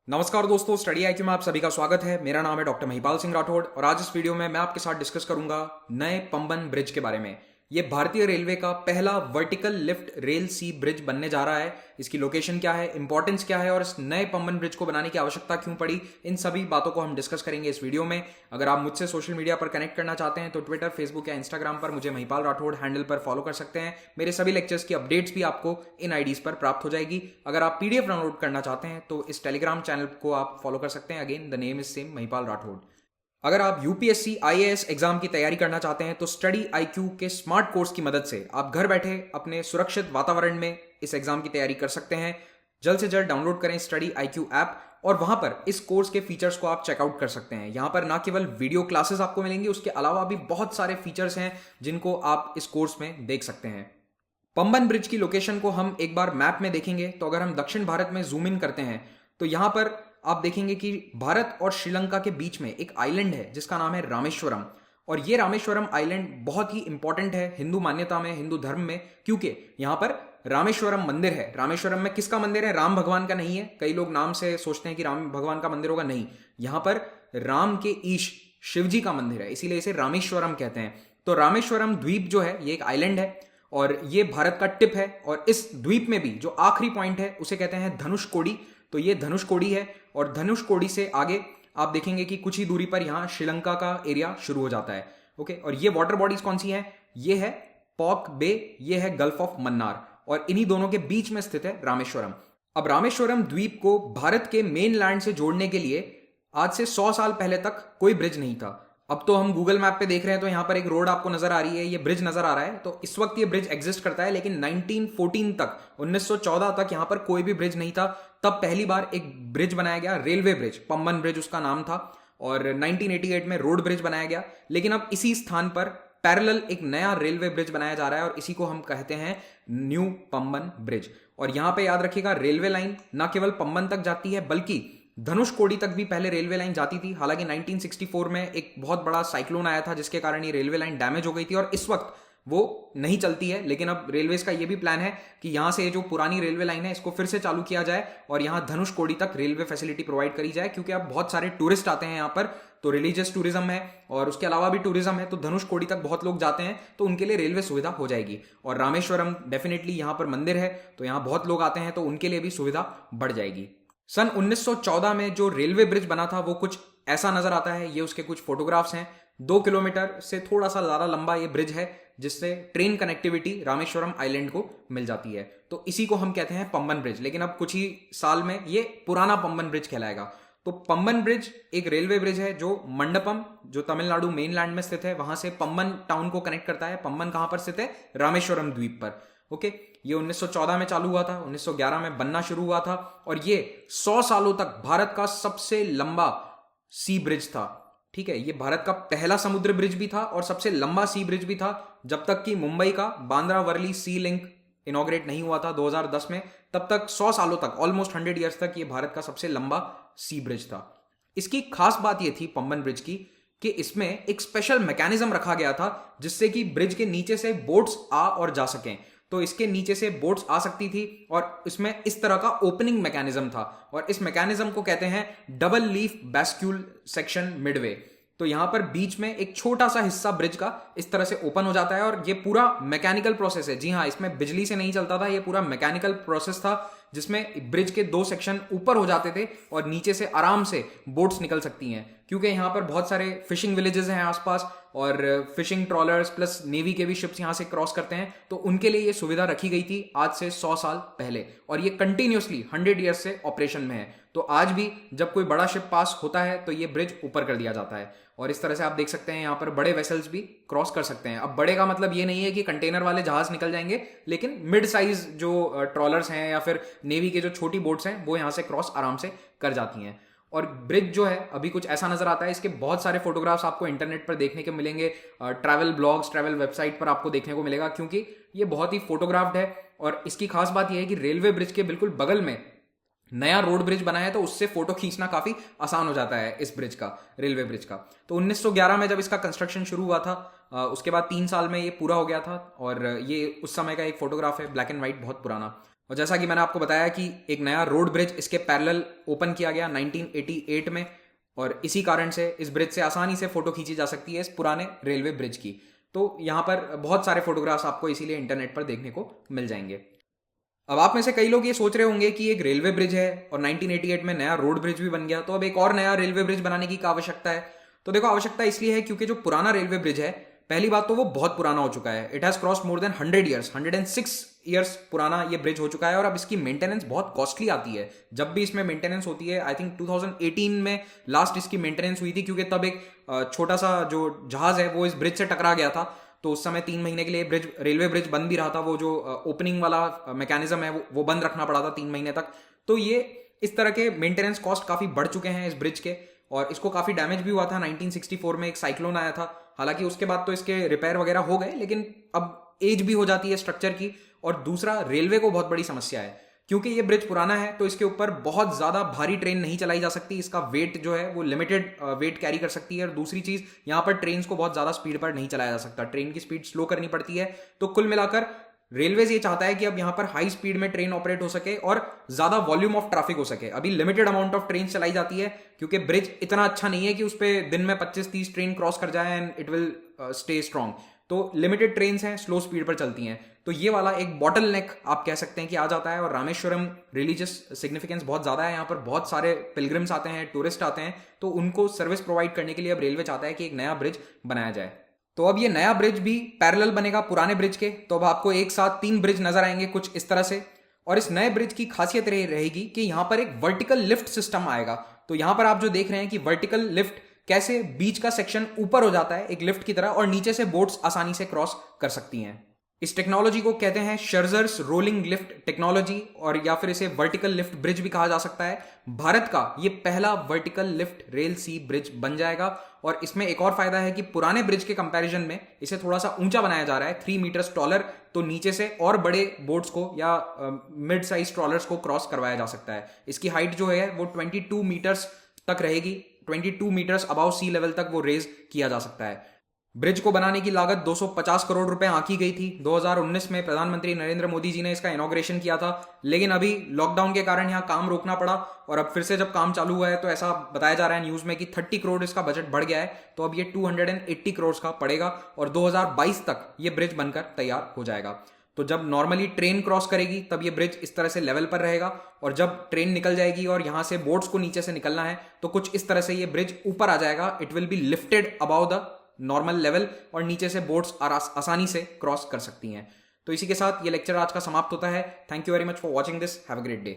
नमस्कार दोस्तों, study IQ में आप सभी का स्वागत है। मेरा नाम है डॉक्टर महिपाल सिंह राठौड़ और आज इस वीडियो में मैं आपके साथ डिस्कस करूंगा नए पंबन ब्रिज के बारे में। ये भारतीय रेलवे का पहला वर्टिकल लिफ्ट रेल सी ब्रिज बनने जा रहा है। इसकी लोकेशन क्या है, इंपॉर्टेंस क्या है और इस नए पंबन ब्रिज को बनाने की आवश्यकता क्यों पड़ी, इन सभी बातों को हम डिस्कस करेंगे इस वीडियो में। अगर आप मुझसे सोशल मीडिया पर कनेक्ट करना चाहते हैं तो ट्विटर, फेसबुक या इंस्टाग्राम पर मुझे महिपाल राठौड़ हैंडल पर फॉलो कर सकते हैं। मेरे सभी लेक्चर्स की अपडेट्स भी आपको इन आईडीज पर प्राप्त हो जाएगी। अगर आप पीडीएफ डाउनलोड करना चाहते हैं तो इस टेलीग्राम चैनल को आप फॉलो कर सकते हैं। Again the name is same, Mahipal Rathore. अगर आप यूपीएससी आईएएस एग्जाम की तैयारी करना चाहते हैं तो स्टडी आईक्यू के स्मार्ट कोर्स की मदद से आप घर बैठे अपने सुरक्षित वातावरण में इस एग्जाम की तैयारी कर सकते हैं। जल्द से जल्द डाउनलोड करें स्टडी आईक्यू ऐप और वहां पर इस कोर्स के फीचर्स को आप चेकआउट कर सकते हैं। यहां पर ना केवल वीडियो क्लासेस आपको मिलेंगी, उसके अलावा भी बहुत सारे फीचर्स हैं जिनको आप इस कोर्स में देख सकते हैं। पंबन ब्रिज की लोकेशन को हम एक बार मैप में देखेंगे तो अगर हम दक्षिण भारत में जूम इन करते हैं तो यहां पर आप देखेंगे कि भारत और श्रीलंका के बीच में एक आइलैंड है जिसका नाम है रामेश्वरम। और ये रामेश्वरम आइलैंड बहुत ही इंपॉर्टेंट है हिंदू मान्यता में, हिंदू धर्म में, क्योंकि यहां पर रामेश्वरम मंदिर है। रामेश्वरम में किसका मंदिर है? राम भगवान का नहीं है। कई लोग नाम से सोचते हैं कि राम भगवान का मंदिर होगा, नहीं, यहां पर राम के ईश शिवजी का मंदिर है, इसीलिए इसे रामेश्वरम कहते हैं। तो रामेश्वरम द्वीप जो है ये एक आइलैंड है और ये भारत का टिप है। और इस द्वीप में भी जो आखिरी पॉइंट है उसे कहते हैं धनुषकोडी। तो ये धनुषकोडी है और धनुषकोडी से आगे आप देखेंगे कि कुछ ही दूरी पर यहां श्रीलंका का एरिया शुरू हो जाता है। ओके, और ये वाटर बॉडीज कौन सी हैं? ये है पॉक बे, ये है गल्फ ऑफ मन्नार और इन्हीं दोनों के बीच में स्थित है रामेश्वरम। अब रामेश्वरम द्वीप को भारत के मेन लैंड से जोड़ने के लिए आज से 100 साल पहले तक कोई ब्रिज नहीं था। अब तो हम गूगल मैप पे देख रहे हैं तो यहां पर एक रोड आपको नजर आ रही है, ये ब्रिज नजर आ रहा है। तो इस वक्त ये ब्रिज एग्जिस्ट करता है, लेकिन 1914 तक, 1914 तक यहां पर कोई भी ब्रिज नहीं था। तब पहली बार एक ब्रिज बनाया गया, रेलवे ब्रिज, पंबन ब्रिज उसका नाम था। और 1988 में रोड ब्रिज बनाया गया। लेकिन अब इसी स्थान पर पैरेलल एक नया रेलवे ब्रिज बनाया जा रहा है और इसी को हम कहते हैं न्यू पंबन ब्रिज। और यहां पे याद रखिएगा, रेलवे लाइन ना केवल पंबन तक जाती है बल्कि धनुषकोडी तक भी पहले रेलवे लाइन जाती थी। हालांकि 1964 में एक बहुत बड़ा साइक्लोन आया था जिसके कारण ये रेलवे लाइन डैमेज हो गई थी और इस वक्त वो नहीं चलती है। लेकिन अब रेलवेज का ये भी प्लान है कि यहां से जो पुरानी रेलवे लाइन है इसको फिर से चालू किया जाए और यहां धनुषकोडी तक रेलवे फैसिलिटी प्रोवाइड करी जाए, क्योंकि अब बहुत सारे टूरिस्ट आते हैं यहाँ पर। तो रिलीजियस टूरिज्म है और उसके अलावा भी टूरिज्म है, तो धनुषकोडी तक बहुत लोग जाते हैं, तो उनके लिए रेलवे सुविधा हो जाएगी। और रामेश्वरम डेफिनेटली यहाँ पर मंदिर है तो यहाँ बहुत लोग आते हैं, तो उनके लिए भी सुविधा बढ़ जाएगी। सन 1914 में जो रेलवे ब्रिज बना था वो कुछ ऐसा नजर आता है। ये उसके कुछ फोटोग्राफ्स हैं। 2 किलोमीटर से थोड़ा सा ज्यादा लंबा ये ब्रिज है जिससे ट्रेन कनेक्टिविटी रामेश्वरम आइलैंड को मिल जाती है। तो इसी को हम कहते हैं पंबन ब्रिज। लेकिन अब कुछ ही साल में ये पुराना पंबन ब्रिज कहलाएगा। तो पंबन ब्रिज एक रेलवे ब्रिज है जो मंडपम, जो तमिलनाडु मेनलैंड में स्थित है, वहां से पंबन टाउन को कनेक्ट करता है। पंबन कहां पर स्थित है? रामेश्वरम द्वीप पर। ओके, ये 1914 में चालू हुआ था, 1911 में बनना शुरू हुआ था और ये 100 सालों तक भारत का सबसे लंबा सी ब्रिज था। ठीक है, ये भारत का पहला समुद्र ब्रिज भी था और सबसे लंबा सी ब्रिज भी था। जब तक कि मुंबई का बांद्रा वर्ली सी लिंक इनॉग्रेट नहीं हुआ था 2010 में, तब तक 100 सालों तक, ऑलमोस्ट 100 ईयर्स तक ये भारत का सबसे लंबा सी ब्रिज था। इसकी खास बात ये थी पंबन ब्रिज की कि इसमें एक स्पेशल मैकेनिज्म रखा गया था जिससे कि ब्रिज के नीचे से बोट्स आ और जा सकें। तो इसके नीचे से बोट्स आ सकती थी और इसमें इस तरह का ओपनिंग मैकेनिज्म था और इस मैकेनिज्म को कहते हैं डबल लीफ बैस्क्यूल सेक्शन मिडवे। तो यहां पर बीच में एक छोटा सा हिस्सा ब्रिज का इस तरह से ओपन हो जाता है और ये पूरा मैकेनिकल प्रोसेस है। जी हाँ, इसमें बिजली से नहीं चलता था, ये पूरा मैकेनिकल प्रोसेस था जिसमें ब्रिज के 2 सेक्शन ऊपर हो जाते थे और नीचे से आराम से बोट्स निकल सकती हैं, क्योंकि यहाँ पर बहुत सारे फिशिंग विलेजेस हैं आसपास और फिशिंग ट्रॉलर्स प्लस नेवी के भी शिप्स यहाँ से क्रॉस करते हैं। तो उनके लिए ये सुविधा रखी गई थी आज से 100 साल पहले और ये कंटिन्यूसली 100 ईयर्स से ऑपरेशन में है। तो आज भी जब कोई बड़ा शिप पास होता है तो ये ब्रिज ऊपर कर दिया जाता है और इस तरह से आप देख सकते हैं यहाँ पर बड़े वेसल्स भी क्रॉस कर सकते हैं। अब बड़े का मतलब ये नहीं है कि कंटेनर वाले जहाज निकल जाएंगे, लेकिन मिड साइज जो ट्रॉलर्स हैं या फिर नेवी के जो छोटी बोट्स हैं वो यहाँ से क्रॉस आराम से कर जाती हैं। और ब्रिज जो है अभी कुछ ऐसा नजर आता है। इसके बहुत सारे फोटोग्राफ्स आपको इंटरनेट पर देखने को मिलेंगे, ट्रैवल ब्लॉग्स, ट्रैवल वेबसाइट पर आपको देखने को मिलेगा, क्योंकि ये बहुत ही फोटोग्राफ्ड है। और इसकी खास बात यह है कि रेलवे ब्रिज के बिल्कुल बगल में नया रोड ब्रिज बना है, तो उससे फोटो खींचना काफी आसान हो जाता है इस ब्रिज का, रेलवे ब्रिज का। तो 1911 में जब इसका कंस्ट्रक्शन शुरू हुआ था, उसके बाद 3 साल में ये पूरा हो गया था और ये उस समय का एक फोटोग्राफ है, ब्लैक एंड व्हाइट, बहुत पुराना। और जैसा कि मैंने आपको बताया कि एक नया रोड ब्रिज इसके पैरेलल ओपन किया गया 1988 में, और इसी कारण से इस ब्रिज से आसानी से फोटो खींची जा सकती है इस पुराने रेलवे ब्रिज की। तो यहाँ पर बहुत सारे फोटोग्राफ्स आपको इसीलिए इंटरनेट पर देखने को मिल जाएंगे। अब आप में से कई लोग ये सोच रहे होंगे कि एक रेलवे ब्रिज है और 1988 में नया रोड ब्रिज भी बन गया, तो अब एक और नया रेलवे ब्रिज बनाने की क्या आवश्यकता है? तो देखो, आवश्यकता इसलिए है क्योंकि जो पुराना रेलवे ब्रिज है, पहली बात तो वो बहुत पुराना हो चुका है। It has cross more than 100 years, 106 years पुराना ये ब्रिज हो चुका है, और अब इसकी मेंटेनेंस बहुत कॉस्टली आती है। जब भी इसमें मेंटेनेंस होती है, आई थिंक 2018 में लास्ट इसकी मेंटेनेंस हुई थी, क्योंकि तब एक छोटा सा जो जहाज है वो इस ब्रिज से टकरा गया था। तो उस समय 3 महीने के लिए ब्रिज, रेलवे ब्रिज बंद भी रहा था। वो जो ओपनिंग वाला मैकेनिज्म है वो बंद रखना पड़ा था 3 महीने तक। तो ये इस तरह के मेंटेनेंस कॉस्ट काफी बढ़ चुके हैं इस ब्रिज के, और इसको काफी डैमेज भी हुआ था। 1964 में एक साइक्लोन आया था, हालांकि उसके बाद तो इसके रिपेयर वगैरह हो गए, लेकिन अब एज भी हो जाती है स्ट्रक्चर की। और दूसरा, रेलवे को बहुत बड़ी समस्या है, क्योंकि ये ब्रिज पुराना है तो इसके ऊपर बहुत ज्यादा भारी ट्रेन नहीं चलाई जा सकती। इसका वेट जो है वो लिमिटेड वेट कैरी कर सकती है। और दूसरी चीज, यहाँ पर ट्रेन को बहुत ज्यादा स्पीड पर नहीं चलाया जा सकता, ट्रेन की स्पीड स्लो करनी पड़ती है। तो कुल मिलाकर रेलवेज ये चाहता है कि अब यहाँ पर हाई स्पीड में ट्रेन ऑपरेट हो सके और ज्यादा वॉल्यूम ऑफ ट्रैफिक हो सके। अभी लिमिटेड अमाउंट ऑफ ट्रेन चलाई जाती है, क्योंकि ब्रिज इतना अच्छा नहीं है कि उस पर दिन में 25-30 ट्रेन क्रॉस कर जाए and it will stay strong. तो लिमिटेड ट्रेन हैं, स्लो स्पीड पर चलती हैं। तो ये वाला एक बॉटल नेक आप कह सकते हैं कि आ जाता है। और रामेश्वरम रिलीजियस सिग्निफिकेंस बहुत ज्यादा है, यहाँ पर बहुत सारे पिलग्रिम्स आते हैं, टूरिस्ट आते हैं, तो उनको सर्विस प्रोवाइड करने के लिए अब रेलवे चाहता है कि एक नया ब्रिज बनाया जाए। तो अब ये नया ब्रिज भी पैरेलल बनेगा पुराने ब्रिज के। तो अब आपको एक साथ 3 ब्रिज नजर आएंगे कुछ इस तरह से। और इस नए ब्रिज की खासियत रहेगी कि यहां पर एक वर्टिकल लिफ्ट सिस्टम आएगा। तो यहां पर आप जो देख रहे हैं कि वर्टिकल लिफ्ट कैसे बीच का सेक्शन ऊपर हो जाता है एक लिफ्ट की तरह, और नीचे से बोट्स आसानी से क्रॉस कर सकती हैं। इस टेक्नोलॉजी को कहते हैं शर्जर्स रोलिंग लिफ्ट टेक्नोलॉजी, और या फिर इसे वर्टिकल लिफ्ट ब्रिज भी कहा जा सकता है। भारत का ये पहला वर्टिकल लिफ्ट रेल सी ब्रिज बन जाएगा। और इसमें एक और फायदा है कि पुराने ब्रिज के कंपैरिजन में इसे थोड़ा सा ऊंचा बनाया जा रहा है, 3 मीटर्स टॉलर। तो नीचे से और बड़े बोट्स को या मिड साइज ट्रॉलर्स को क्रॉस करवाया जा सकता है। इसकी हाइट जो है वो 22 मीटर्स तक रहेगी, 22 मीटर्स अबाव सी लेवल तक वो रेज किया जा सकता है। ब्रिज को बनाने की लागत 250 करोड़ रुपए आंकी गई थी। 2019 में प्रधानमंत्री नरेंद्र मोदी जी ने इसका इनॉग्रेशन किया था, लेकिन अभी लॉकडाउन के कारण यहाँ काम रोकना पड़ा, और अब फिर से जब काम चालू हुआ है तो ऐसा बताया जा रहा है न्यूज में कि 30 करोड़ इसका बजट बढ़ गया है। तो अब ये 280 करोड़ का पड़ेगा, और 2022 तक ये ब्रिज बनकर तैयार हो जाएगा। तो जब नॉर्मली ट्रेन क्रॉस करेगी तब ये ब्रिज इस तरह से लेवल पर रहेगा, और जब ट्रेन निकल जाएगी और यहां से बोट्स को नीचे से निकलना है तो कुछ इस तरह से ये ब्रिज ऊपर आ जाएगा। It will be lifted about the normal level, और नीचे से बोट्स आसानी से क्रॉस कर सकती हैं। तो इसी के साथ ये लेक्चर आज का समाप्त होता है। Thank you very much for watching this. Have a great day.